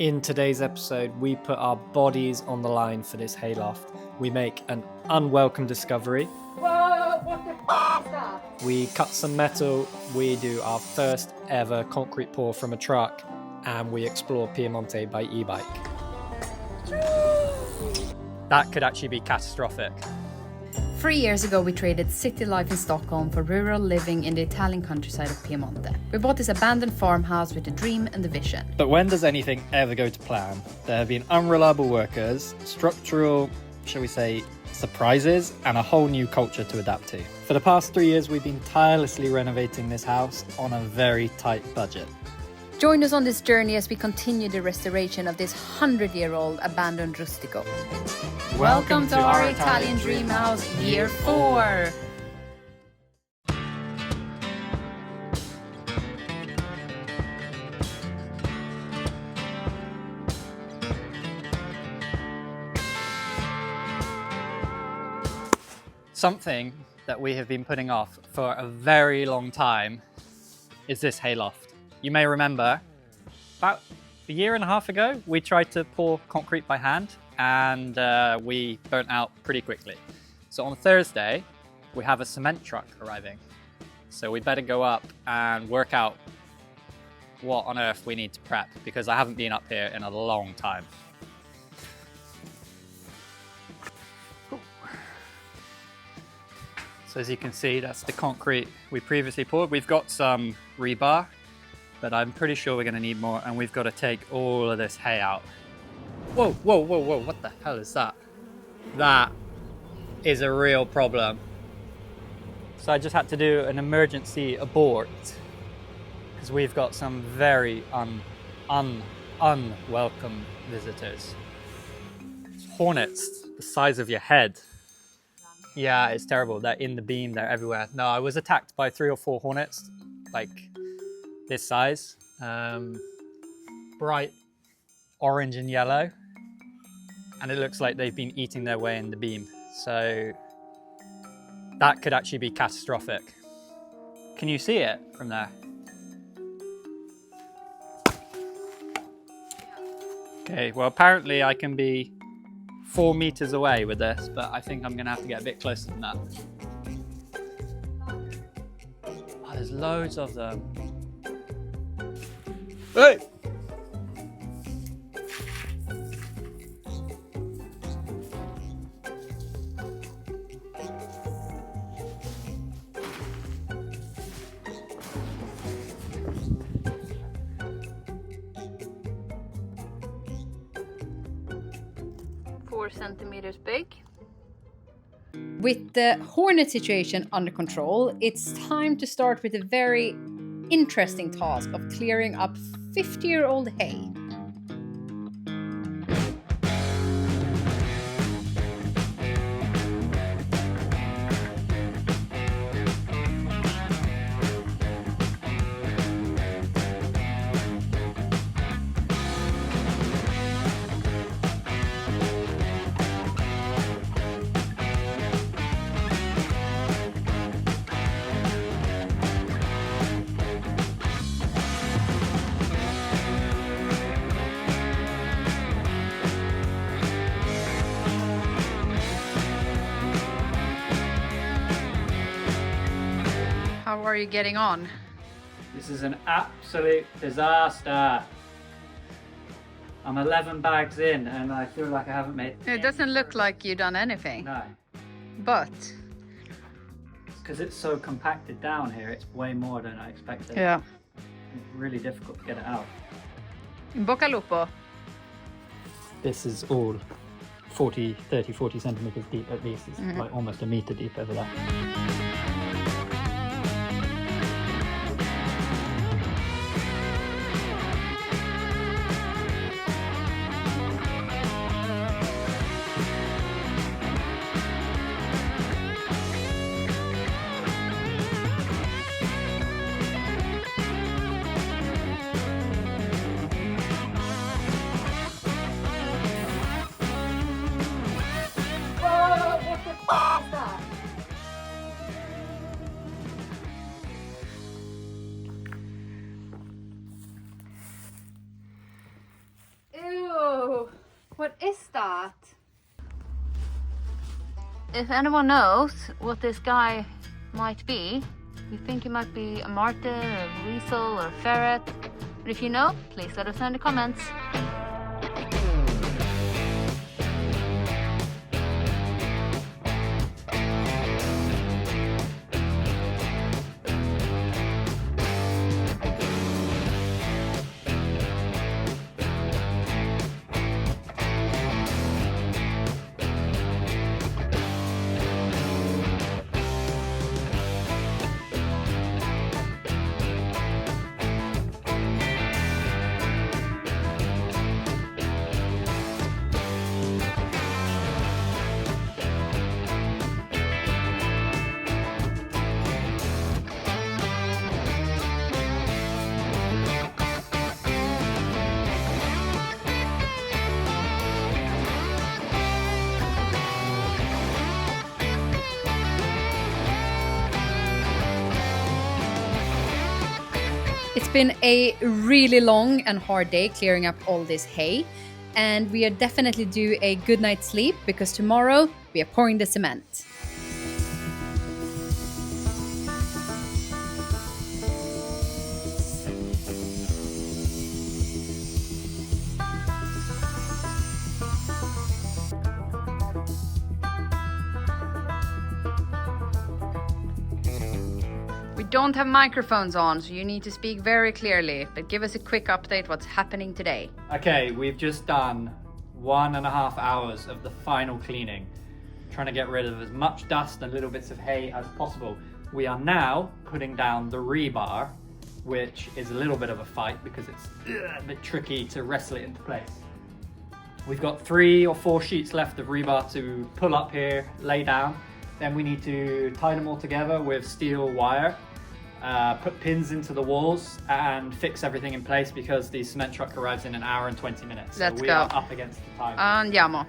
In today's episode, we put our bodies on the line for this hayloft. We make an unwelcome discovery. Whoa, what the f*** is that? We cut some metal, we do our first ever concrete pour from a truck, and we explore Piemonte by eBike. That could actually be catastrophic. 3 years ago, we traded city life in Stockholm for rural living in the Italian countryside of Piemonte. We bought this abandoned farmhouse with a dream and a vision. But when does anything ever go to plan? There have been unreliable workers, structural, shall we say, surprises, and a whole new culture to adapt to. For the past 3 years, we've been tirelessly renovating this house on a very tight budget. Join us on this journey as we continue the restoration of this 100-year-old abandoned rustico. Welcome to our Italian dream house, year 4. Something that we have been putting off for a very long time is this hayloft. You may remember, about a year and a half ago, we tried to pour concrete by hand and we burnt out pretty quickly. So on Thursday, we have a cement truck arriving. So we better go up and work out what on earth we need to prep, because I haven't been up here in a long time. So as you can see, that's the concrete we previously poured. We've got some rebar, but I'm pretty sure we're gonna need more, and we've got to take all of this hay out. Whoa, whoa, whoa, whoa, what the hell is that? That is a real problem. So I just had to do an emergency abort, because we've got some very unwelcome visitors. Hornets the size of your head. Yeah, it's terrible. They're in the beam, they're everywhere. No, I was attacked by 3 or 4 hornets, like this size, bright orange and yellow, and it looks like they've been eating their way in the beam. So that could actually be catastrophic. Can you see it from there? Okay, well apparently I can be 4 meters away with this, but I think I'm gonna have to get a bit closer than that. Oh, there's loads of them. Hey! Centimeters big. With the hornet situation under control, it's time to start with a very interesting task of clearing up 50-year-old hay. How are you getting on? This is an absolute disaster. I'm 11 bags in and I feel like I haven't made It doesn't look like you've done anything. No. But Because it's so compacted down here, it's way more than I expected. yeah. It's really difficult to get it out. In bocca al lupo. This is all 40 centimeters deep at least. It's like almost a meter deep over there. Whoa! What is that? If anyone knows what this guy might be, you think he might be a marten, a weasel, or a ferret? But if you know, please let us know in the comments. It's been a really long and hard day clearing up all this hay, and we are definitely due a good night's sleep because tomorrow we are pouring the cement. We don't have microphones on, so you need to speak very clearly, but give us a quick update what's happening today. Okay, we've just done 1.5 hours of the final cleaning, trying to get rid of as much dust and little bits of hay as possible. We are now putting down the rebar, which is a little bit of a fight because it's a bit tricky to wrestle it into place. We've got 3 or 4 sheets left of rebar to pull up here, lay down. Then we need to tie them all together with steel wire, put pins into the walls and fix everything in place because the cement truck arrives in 1 hour and 20 minutes. Let's so we go. are up against the time. Andiamo.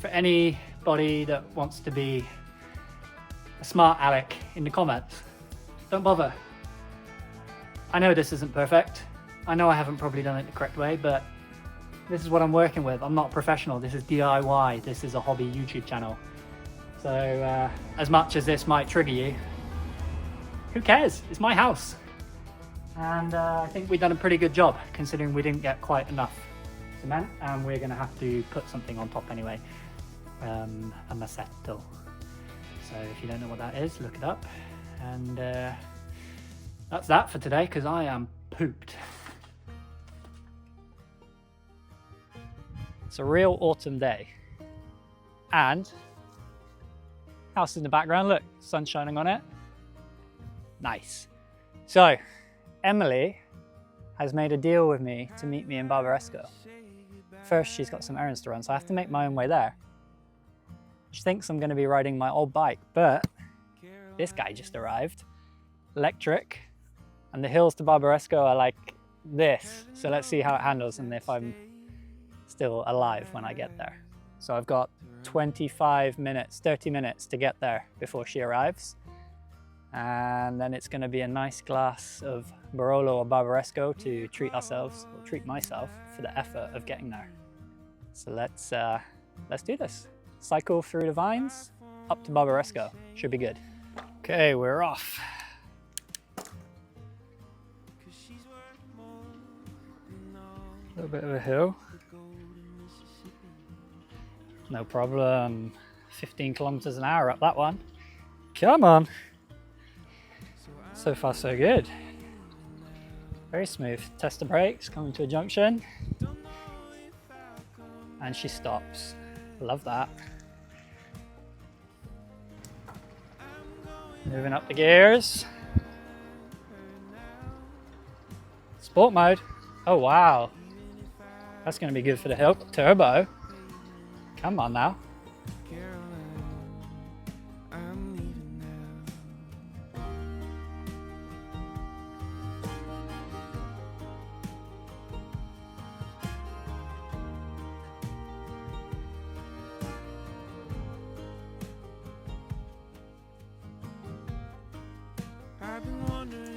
For anybody that wants to be a smart aleck in the comments, don't bother. I know this isn't perfect. I know I haven't probably done it the correct way, but this is what I'm working with. I'm not a professional. This is DIY. This is a hobby YouTube channel. So as much as this might trigger you, who cares? It's my house. And I think we've done a pretty good job considering we didn't get quite enough cement, and we're gonna have to put something on top anyway. A massetto. So if you don't know what that is, look it up. And that's that for today because I am pooped. It's a real autumn day. And house in the background, look, sun shining on it. Nice. So Emily has made a deal with me to meet me in Barbaresco. First, she's got some errands to run, so I have to make my own way there. She thinks I'm going to be riding my old bike, but this guy just arrived. Electric. And the hills to Barbaresco are like this. So let's see how it handles and if I'm still alive when I get there. So I've got 25 minutes, 30 minutes to get there before she arrives. And then it's going to be a nice glass of Barolo or Barbaresco to treat ourselves, or treat myself, for the effort of getting there. So let's do this. Cycle through the vines, up to Barbaresco. Should be good. Okay, we're off. A little bit of a hill. No problem. 15 kilometers an hour up that one. Come on. So far so good. Very smooth. Test the brakes, coming to a junction. And she stops. Love that. Moving up the gears. Sport mode. Oh wow. That's going to be good for the hill. Turbo. Come on now.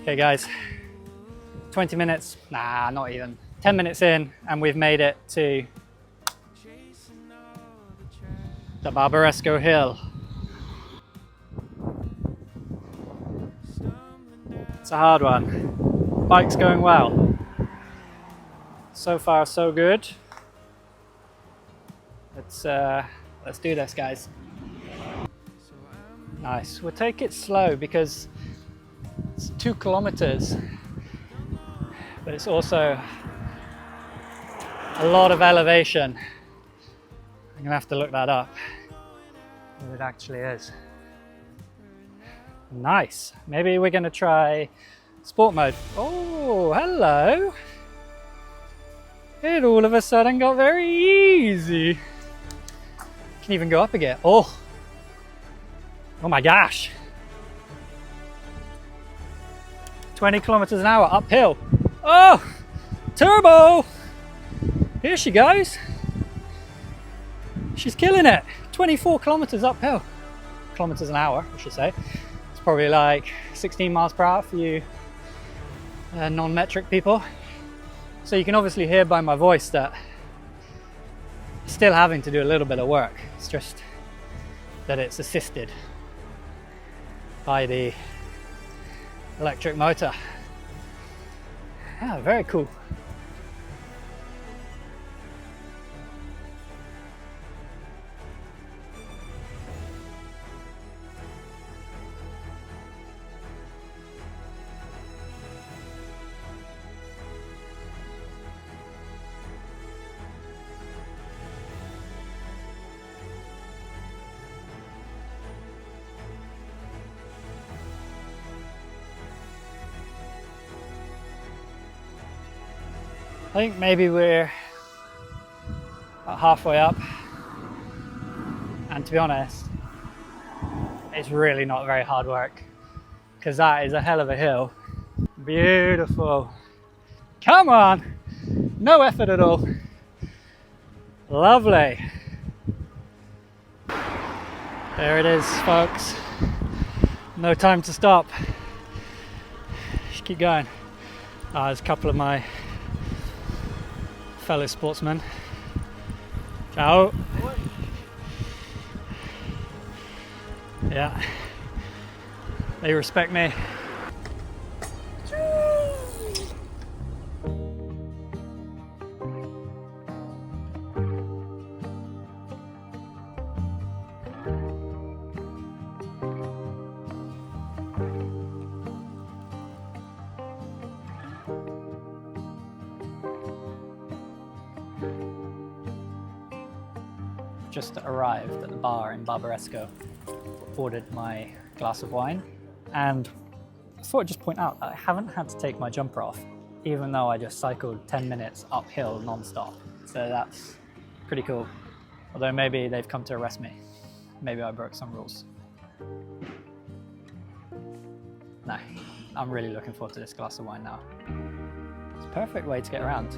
Okay guys, 20 minutes, nah, not even, 10 minutes in and we've made it to the Barbaresco hill. It's a hard one. Bike's going well. So far so good. Let's do this guys. Nice, we'll take it slow because it's 2 kilometers, but it's also a lot of elevation. I'm gonna have to look that up, what it actually is. Nice, maybe we're gonna try sport mode. Oh, hello. It all of a sudden got very easy. Can even go up again. Oh my gosh. 20 kilometers an hour uphill. Oh, turbo. Here she goes. She's killing it. 24 kilometers uphill. Kilometers an hour, I should say. It's probably like 16 miles per hour for you non-metric people. So you can obviously hear by my voice that I'm still having to do a little bit of work. It's just that it's assisted by the electric motor. Ah, very cool. I think maybe we're about halfway up, and to be honest, it's really not very hard work because that is a hell of a hill. Beautiful. Come on, no effort at all. Lovely. There it is, folks. No time to stop. Just keep going. There's a couple of my fellow sportsmen. Ciao. Yeah, they respect me. Just arrived at the bar in Barbaresco, ordered my glass of wine, and I thought I'd just point out that I haven't had to take my jumper off, even though I just cycled 10 minutes uphill non-stop. So that's pretty cool. Although maybe they've come to arrest me. Maybe I broke some rules. No, I'm really looking forward to this glass of wine now. It's a perfect way to get around.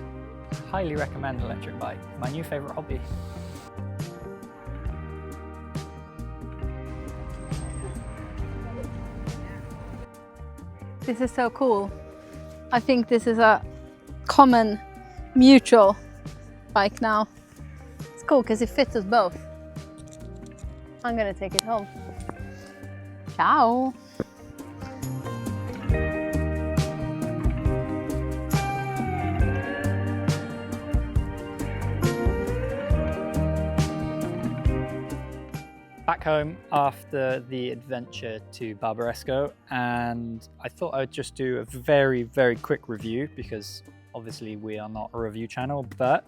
Highly recommend electric bike, my new favorite hobby. This is so cool. I think this is a common mutual bike now. It's cool because it fits us both. I'm gonna take it home. Ciao. Back home after the adventure to Barbaresco, and I thought I'd just do a very, very quick review because obviously we are not a review channel, but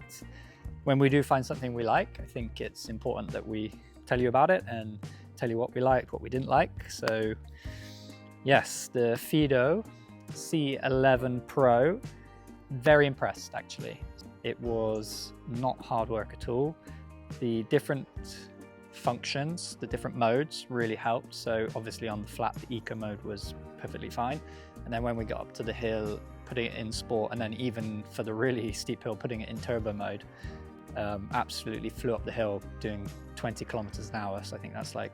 when we do find something we like, I think it's important that we tell you about it and tell you what we liked, what we didn't like. So yes, the Fido C11 Pro, very impressed actually. It was not hard work at all. The different functions, the different modes really helped. So obviously on the flat, the eco mode was perfectly fine. And then when we got up to the hill, putting it in sport, and then even for the really steep hill, putting it in turbo mode, absolutely flew up the hill doing 20 kilometers an hour. So I think that's like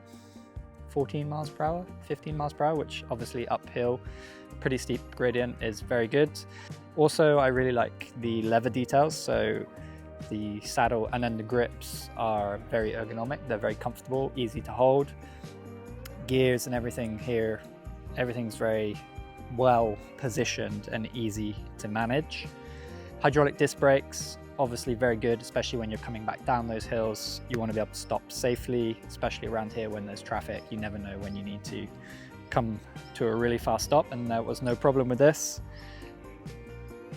14 miles per hour, 15 miles per hour, which obviously uphill, pretty steep gradient is very good. Also, I really like the leather details. So the saddle and then the grips are very ergonomic. They're very comfortable, easy to hold. Gears and everything here, everything's very well positioned and easy to manage. Hydraulic disc brakes, obviously very good, especially when you're coming back down those hills. You want to be able to stop safely, especially around here when there's traffic. You never know when you need to come to a really fast stop, and there was no problem with this.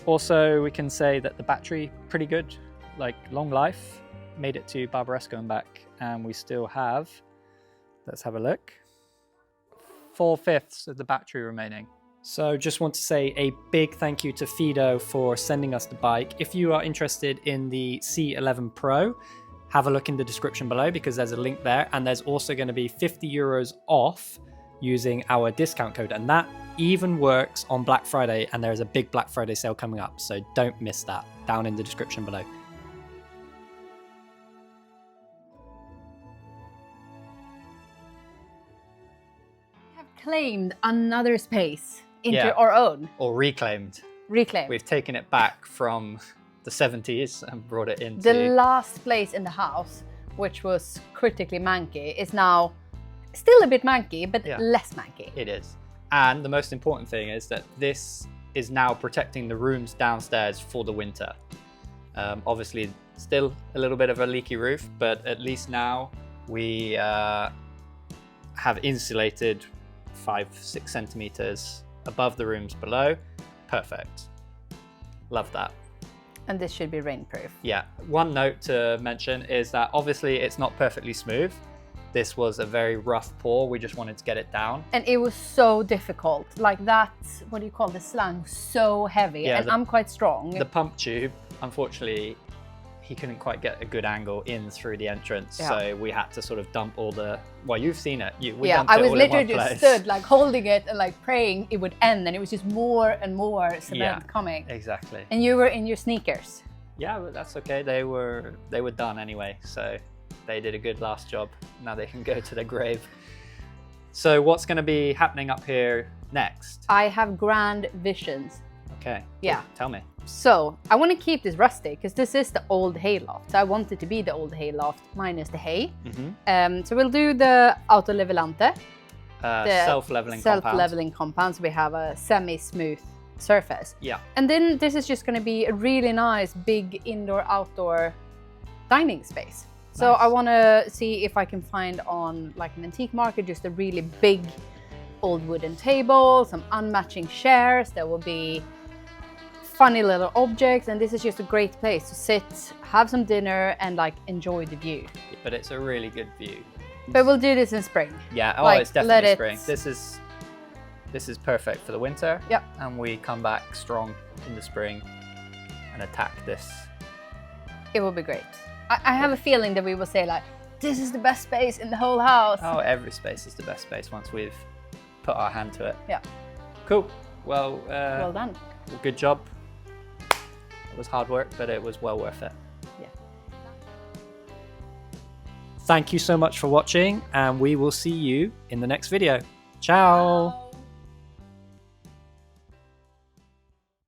Also, we can say that the battery, pretty good. Like long life, made it to Barbaresco and back, and we still have, let's have a look, 4/5 of the battery remaining. So just want to say a big thank you to Fido for sending us the bike. If you are interested in the C11 Pro, have a look in the description below because there's a link there, and there's also going to be 50 euros off using our discount code, and that even works on Black Friday, and there's a big Black Friday sale coming up, so don't miss that, down in the description below. Claimed another space into Yeah. our own. Or reclaimed. Reclaimed. We've taken it back from the 70s and brought it into... The last place in the house, which was critically manky, is now still a bit manky, but Yeah. less manky. It is. And the most important thing is that this is now protecting the rooms downstairs for the winter. Obviously, still a little bit of a leaky roof, but at least now we have insulated 5-6 centimeters above the rooms below. Perfect. Love that. And this should be rainproof. Yeah. One note to mention is that obviously it's not perfectly smooth. This was a very rough pour. We just wanted to get it down. And it was so difficult. Like that, what do you call the slang? So heavy. Yeah, and I'm quite strong. The pump tube, unfortunately, he couldn't quite get a good angle in through the entrance. Yeah. So we had to sort of dump all the, well, you've seen it. We yeah, dumped I it was all in literally one just place. stood like holding it and like praying it would end, and it was just more and more cement Yeah, coming. Exactly. And you were in your sneakers. Yeah, but that's okay. They were done anyway, so they did a good last job. Now they can go to their grave. So what's going to be happening up here next? I have grand visions. Okay. Yeah. Tell me. So I want to keep this rustic because this is the old hayloft. So I want it to be the old hayloft minus the hay. Mm-hmm. So we'll do the autolevelante, the self-leveling compound. So we have a semi-smooth surface. Yeah. And then this is just going to be a really nice big indoor-outdoor dining space. So Nice. I want to see if I can find on like an antique market just a really big old wooden table, some unmatching chairs. There will be funny little objects, and this is just a great place to sit, have some dinner, and like enjoy the view. But it's a really good view. But we'll do this in spring. Yeah, oh, Like, it's definitely let spring. This is perfect for the winter. Yep. And we come back strong in the spring and attack this. It will be great. I have a feeling that we will say like, this is the best space in the whole house. Oh, every space is the best space once we've put our hand to it. Yeah. Cool. Well, Well done. good job. It was hard work, but it was well worth it. Yeah. Thank you so much for watching, and we will see you in the next video. Ciao.